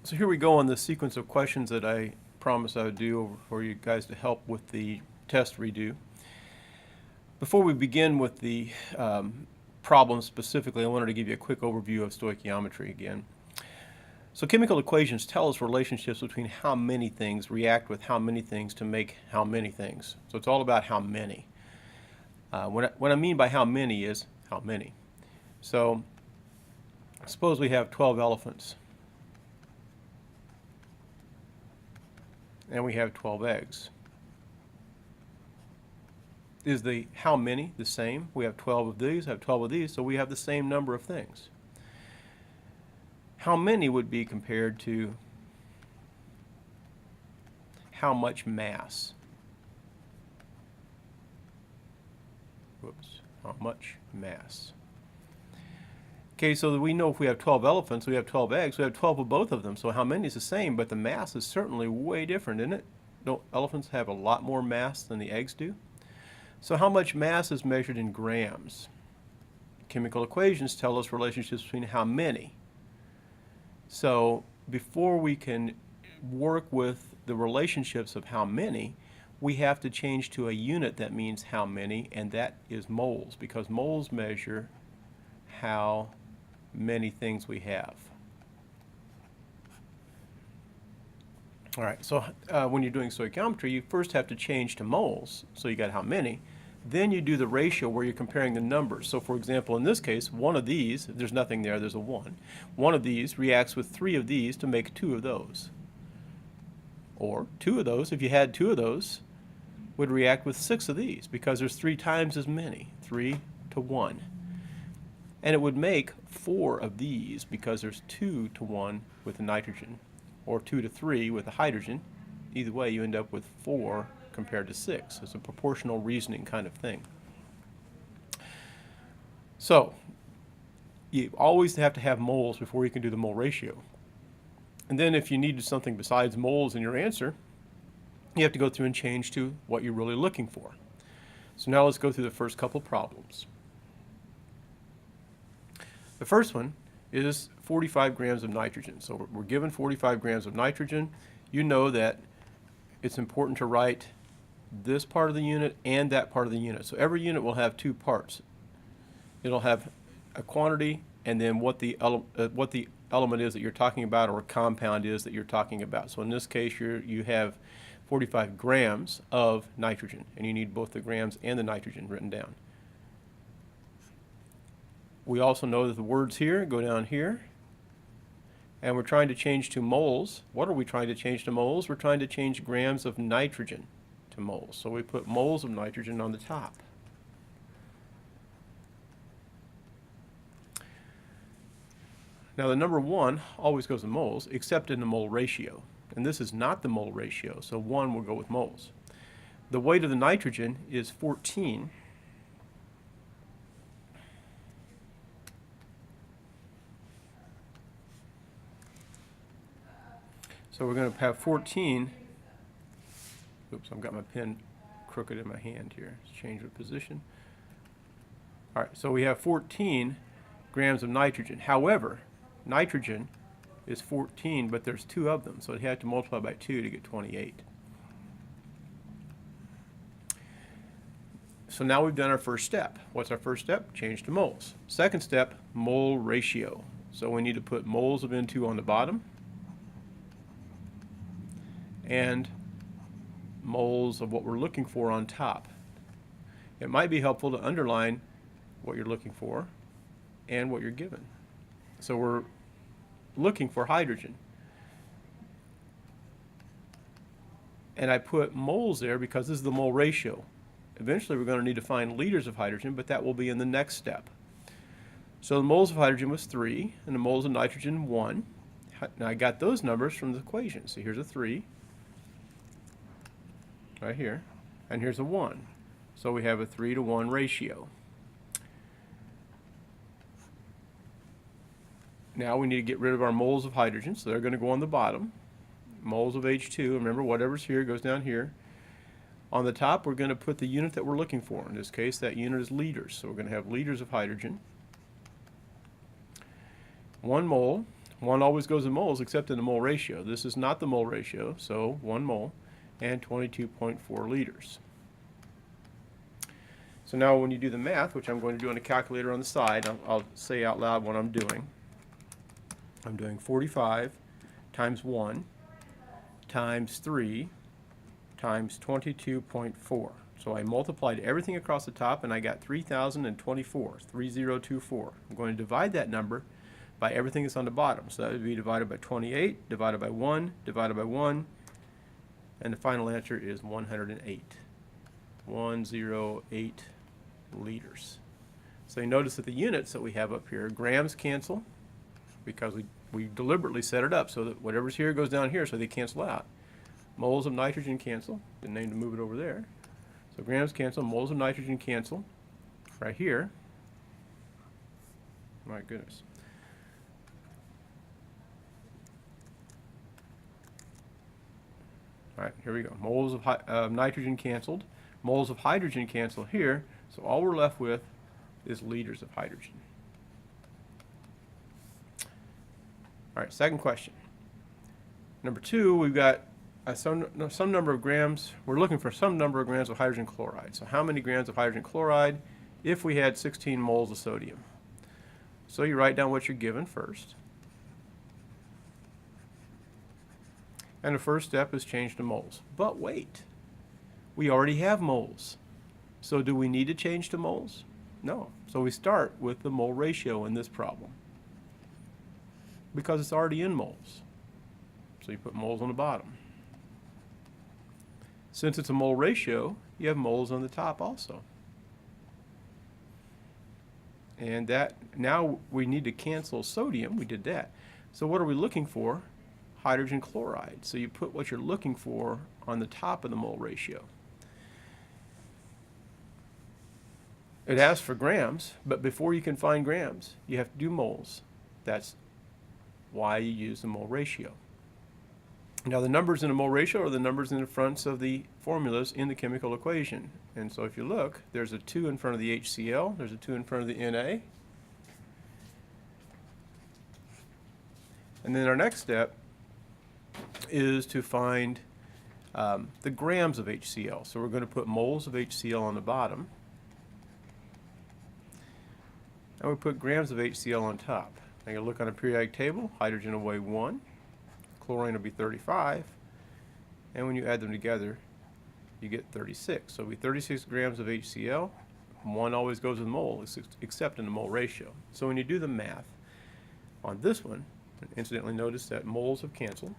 So here we go on the sequence of questions that I promised I would do for you guys to help with the test redo. Before we begin with the problem specifically, I wanted to give you a quick overview of stoichiometry again. So chemical equations tell us relationships between how many things react with how many things to make how many things. So it's all about how many. What I mean by how many is how many. So suppose we have 12 elephants and we have 12 eggs. Is the how many the same? We have 12 of these, have 12 of these, so we have the same number of things. How many would be compared to how much mass? Whoops, how much mass? Okay, so we know if we have 12 elephants, we have 12 eggs, we have 12 of both of them. So how many is the same, but the mass is certainly way different, isn't it? Don't elephants have a lot more mass than the eggs do? So how much mass is measured in grams? Chemical equations tell us relationships between how many. So before we can work with the relationships of how many, we have to change to a unit that means how many, and that is moles, because moles measure how many things we have. All right, so when you're doing stoichiometry, you first have to change to moles, so you got how many. Then you do the ratio where you're comparing the numbers. So for example, in this case, one of these, if there's nothing there, there's a 1. One of these reacts with 3 of these to make 2 of those. Or 2 of those, if you had 2 of those, would react with 6 of these, because there's 3 times as many, 3 to 1. And it would make 4 of these, because there's 2 to 1 with the nitrogen, or 2 to 3 with the hydrogen. Either way, you end up with 4 compared to 6. It's a proportional reasoning kind of thing. So you always have to have moles before you can do the mole ratio. And then if you needed something besides moles in your answer, you have to go through and change to what you're really looking for. So now let's go through the first couple problems. The first one is 45 grams of nitrogen. So we're given 45 grams of nitrogen. You know that it's important to write this part of the unit and that part of the unit. So every unit will have 2 parts. It'll have a quantity and then what the element is that you're talking about, or a compound is that you're talking about. So in this case, you have 45 grams of nitrogen, and you need both the grams and the nitrogen written down. We also know that the words here go down here, and we're trying to change to moles. What are we trying to change to moles? We're trying to change grams of nitrogen to moles. So we put moles of nitrogen on the top. Now the number 1 always goes in moles, except in the mole ratio. And this is not the mole ratio, so 1 will go with moles. The weight of the nitrogen is 14. So we're going to have 14. Oops, I've got my pen crooked in my hand here. Let's change the position. All right, so we have 14 grams of nitrogen. However, nitrogen is 14, but there's 2 of them, so it had to multiply by 2 to get 28. So now we've done our first step. What's our first step? Change to moles. Second step, mole ratio. So we need to put moles of N2 on the bottom and moles of what we're looking for on top. It might be helpful to underline what you're looking for and what you're given. So we're looking for hydrogen. And I put moles there because this is the mole ratio. Eventually we're going to need to find liters of hydrogen, but that will be in the next step. So the moles of hydrogen was 3, and the moles of nitrogen 1. Now I got those numbers from the equation. So here's a 3, right here, and here's a 1. So we have a 3 to 1 ratio. Now we need to get rid of our moles of hydrogen, so they're going to go on the bottom. Moles of H2, remember whatever's here goes down here. On the top we're going to put the unit that we're looking for. In this case that unit is liters, so we're going to have liters of hydrogen. 1 mole 1 always goes in moles except in the mole ratio. This is not the mole ratio, so 1 mole and 22.4 liters. So now when you do the math, which I'm going to do on a calculator on the side, I'll say out loud what I'm doing. I'm doing 45 times 1 times 3 times 22.4. So I multiplied everything across the top and I got 3,024, 3024. I'm going to divide that number by everything that's on the bottom. So that would be divided by 28, divided by 1, divided by 1, and the final answer is 108. 108 liters. So you notice that the units that we have up here, grams cancel, because we deliberately set it up so that whatever's here goes down here so they cancel out. Moles of nitrogen cancel. Didn't need to move it over there. So grams cancel, moles of nitrogen cancel right here. My goodness. All right, here we go. Moles of nitrogen canceled. Moles of hydrogen cancel here. So all we're left with is liters of hydrogen. All right, second question. Number 2, we've got some number of grams. We're looking for some number of grams of hydrogen chloride. So how many grams of hydrogen chloride if we had 16 moles of sodium? So you write down what you're given first. And the first step is change to moles. But wait, we already have moles. So do we need to change to moles? No. So we start with the mole ratio in this problem, because it's already in moles. So you put moles on the bottom. Since it's a mole ratio, you have moles on the top also. And that, now we need to cancel sodium. We did that. So what are we looking for? Hydrogen chloride. So you put what you're looking for on the top of the mole ratio. It asks for grams, but before you can find grams, you have to do moles. That's why you use the mole ratio. Now the numbers in the mole ratio are the numbers in the fronts of the formulas in the chemical equation. And so if you look, there's a 2 in front of the HCl, there's a 2 in front of the Na. And then our next step is to find the grams of HCl. So we're going to put moles of HCl on the bottom. And we put grams of HCl on top. Now you look on a periodic table, hydrogen will weigh 1, chlorine will be 35, and when you add them together, you get 36. So it'll be 36 grams of HCl. 1 always goes in mole, except in the mole ratio. So when you do the math on this one, incidentally notice that moles have canceled.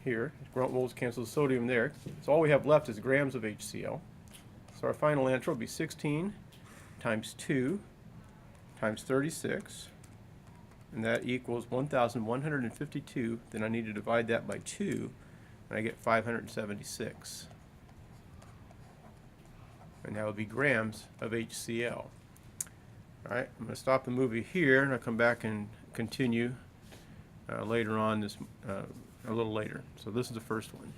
Here, moles cancel the sodium there. So all we have left is grams of HCl. So our final answer will be 16 times 2 times 36, and that equals 1,152. Then I need to divide that by 2, and I get 576. And that would be grams of HCl. All right, I'm going to stop the movie here, and I'll come back and continue later on, a little later. So this is the first one.